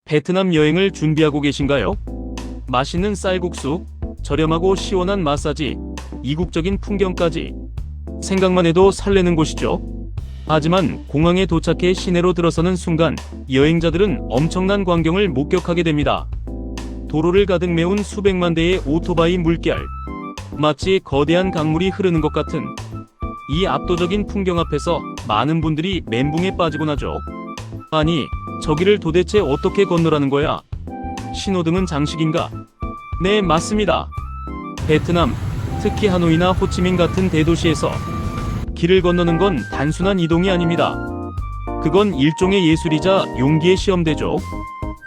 베트남 여행을 준비하고 계신가요? 맛있는 쌀국수, 저렴하고 시원한 마사지, 이국적인 풍경까지 생각만 해도 설레는 곳이죠. 하지만 공항에 도착해 시내로 들어서는 순간 여행자들은 엄청난 광경을 목격하게 됩니다. 도로를 가득 메운 수백만 대의 오토바이 물결, 마치 거대한 강물이 흐르는 것 같은 이 압도적인 풍경 앞에서 많은 분들이 멘붕에 빠지곤 하죠. 아니, 저기를 도대체 어떻게 건너라는 거야? 신호등은 장식인가? 네, 맞습니다. 베트남, 특히 하노이나 호치민 같은 대도시에서 길을 건너는 건 단순한 이동이 아닙니다. 그건 일종의 예술이자 용기의 시험대죠.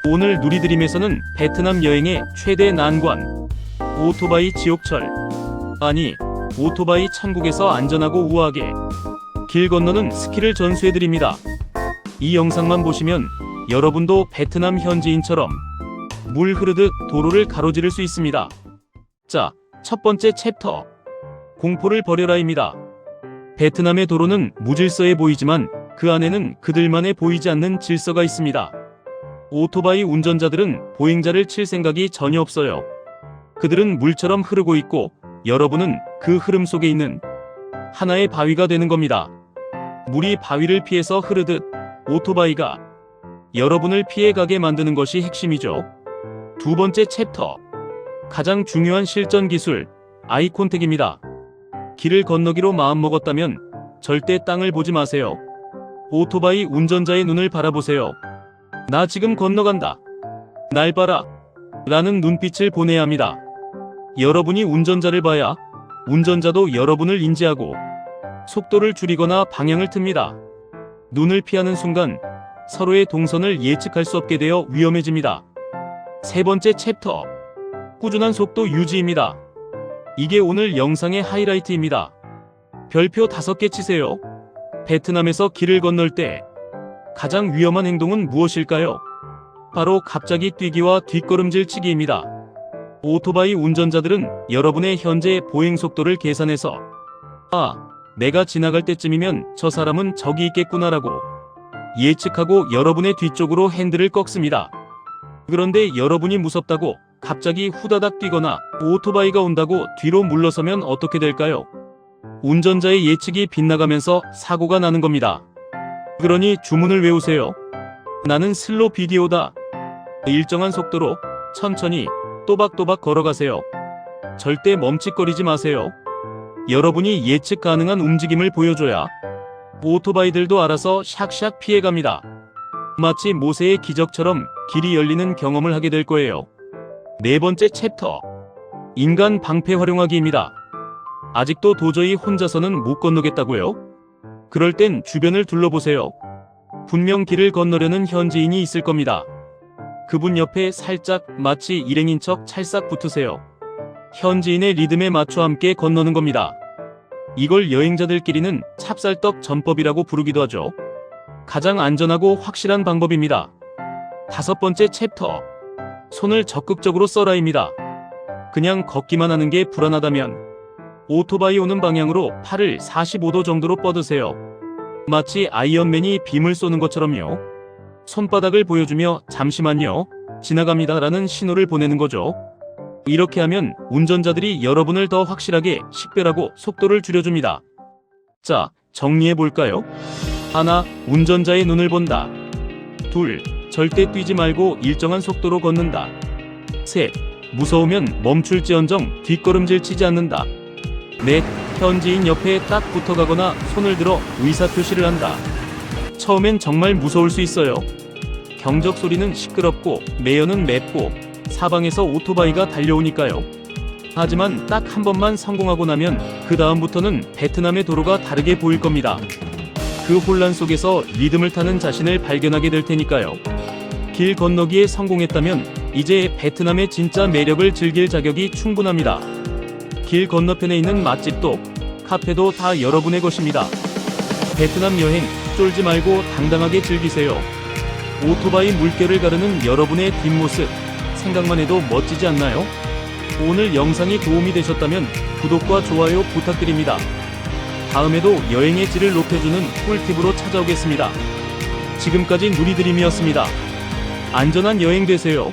오늘 누리드림에서는 베트남 여행의 최대 난관, 오토바이 지옥철, 아니, 오토바이 천국에서 안전하고 우아하게 길 건너는 스킬을 전수해드립니다. 이 영상만 보시면 여러분도 베트남 현지인처럼 물 흐르듯 도로를 가로지를 수 있습니다. 자, 첫 번째 챕터, 공포를 버려라입니다. 베트남의 도로는 무질서해 보이지만 그 안에는 그들만의 보이지 않는 질서가 있습니다. 오토바이 운전자들은 보행자를 칠 생각이 전혀 없어요. 그들은 물처럼 흐르고 있고 여러분은 그 흐름 속에 있는 하나의 바위가 되는 겁니다. 물이 바위를 피해서 흐르듯 오토바이가 여러분을 피해가게 만드는 것이 핵심이죠. 두 번째 챕터, 가장 중요한 실전 기술, 아이 콘택입니다. 길을 건너기로 마음먹었다면 절대 땅을 보지 마세요. 오토바이 운전자의 눈을 바라보세요. 나 지금 건너간다. 날 봐라. 라는 눈빛을 보내야 합니다. 여러분이 운전자를 봐야 운전자도 여러분을 인지하고 속도를 줄이거나 방향을 틉니다. 눈을 피하는 순간 서로의 동선을 예측할 수 없게 되어 위험해집니다. 세 번째 챕터, 꾸준한 속도 유지입니다. 이게 오늘 영상의 하이라이트입니다. 별표 5개 치세요. 베트남에서 길을 건널 때 가장 위험한 행동은 무엇일까요? 바로 갑자기 뛰기와 뒷걸음질 치기입니다. 오토바이 운전자들은 여러분의 현재 보행 속도를 계산해서 내가 지나갈 때쯤이면 저 사람은 저기 있겠구나라고 예측하고 여러분의 뒤쪽으로 핸들을 꺾습니다. 그런데 여러분이 무섭다고 갑자기 후다닥 뛰거나 오토바이가 온다고 뒤로 물러서면 어떻게 될까요? 운전자의 예측이 빗나가면서 사고가 나는 겁니다. 그러니 주문을 외우세요. 나는 슬로 비디오다. 일정한 속도로 천천히 또박또박 걸어가세요. 절대 멈칫거리지 마세요. 여러분이 예측 가능한 움직임을 보여줘야 오토바이들도 알아서 샥샥 피해갑니다. 마치 모세의 기적처럼 길이 열리는 경험을 하게 될 거예요. 네 번째 챕터, 인간 방패 활용하기입니다. 아직도 도저히 혼자서는 못 건너겠다고요? 그럴 땐 주변을 둘러보세요. 분명 길을 건너려는 현지인이 있을 겁니다. 그분 옆에 살짝 마치 일행인 척 찰싹 붙으세요. 현지인의 리듬에 맞춰 함께 건너는 겁니다. 이걸 여행자들끼리는 찹쌀떡 전법이라고 부르기도 하죠. 가장 안전하고 확실한 방법입니다. 다섯 번째 챕터, 손을 적극적으로 써라입니다. 그냥 걷기만 하는 게 불안하다면 오토바이 오는 방향으로 팔을 45도 정도로 뻗으세요. 마치 아이언맨이 빔을 쏘는 것처럼요. 손바닥을 보여주며 잠시만요, 지나갑니다 라는 신호를 보내는 거죠. 이렇게 하면 운전자들이 여러분을 더 확실하게 식별하고 속도를 줄여줍니다. 자, 정리해볼까요? 하나, 운전자의 눈을 본다. 둘, 절대 뛰지 말고 일정한 속도로 걷는다. 셋, 무서우면 멈출지언정 뒷걸음질 치지 않는다. 넷, 현지인 옆에 딱 붙어가거나 손을 들어 의사표시를 한다. 처음엔 정말 무서울 수 있어요. 경적 소리는 시끄럽고 매연은 맵고 사방에서 오토바이가 달려오니까요. 하지만 딱 한 번만 성공하고 나면 그 다음부터는 베트남의 도로가 다르게 보일 겁니다. 그 혼란 속에서 리듬을 타는 자신을 발견하게 될 테니까요. 길 건너기에 성공했다면 이제 베트남의 진짜 매력을 즐길 자격이 충분합니다. 길 건너편에 있는 맛집도 카페도 다 여러분의 것입니다. 베트남 여행 쫄지 말고 당당하게 즐기세요. 오토바이 물결을 가르는 여러분의 뒷모습 생각만 해도 멋지지 않나요? 오늘 영상이 도움이 되셨다면 구독과 좋아요 부탁드립니다. 다음에도 여행의 질을 높여주는 꿀팁으로 찾아오겠습니다. 지금까지 누리드림이었습니다. 안전한 여행 되세요.